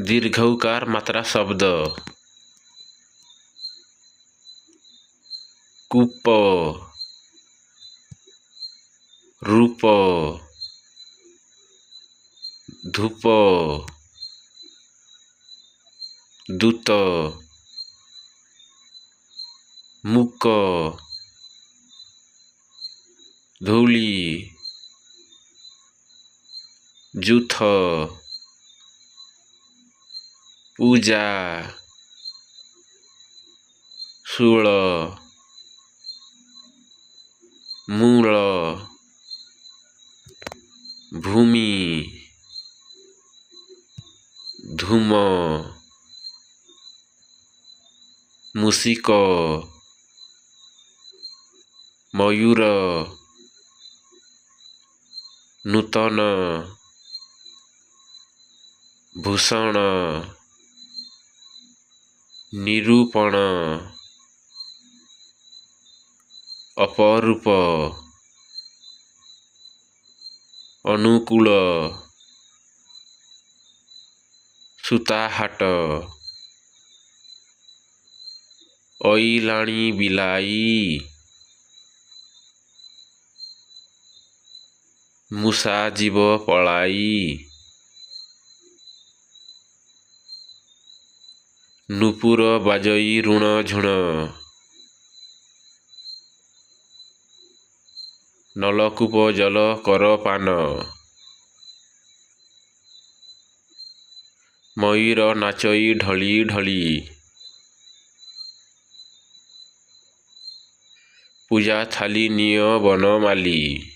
दीर्घौकार मात्रा शब्द कूप रूप धूप दूत मुक धूली जूथ पूजा शूल मूल भूमि धूम मूषिक मयूर नूतन भूषण निरूपण अपरूप अनुकूल सूताहाट अइलाणी बिलाई मूषा जीव पलाई नूपुर बाजई ऋण झुण नलकूप जल कर पान मयूर नाचई ढली ढली पूजा थाली निय बनमाली।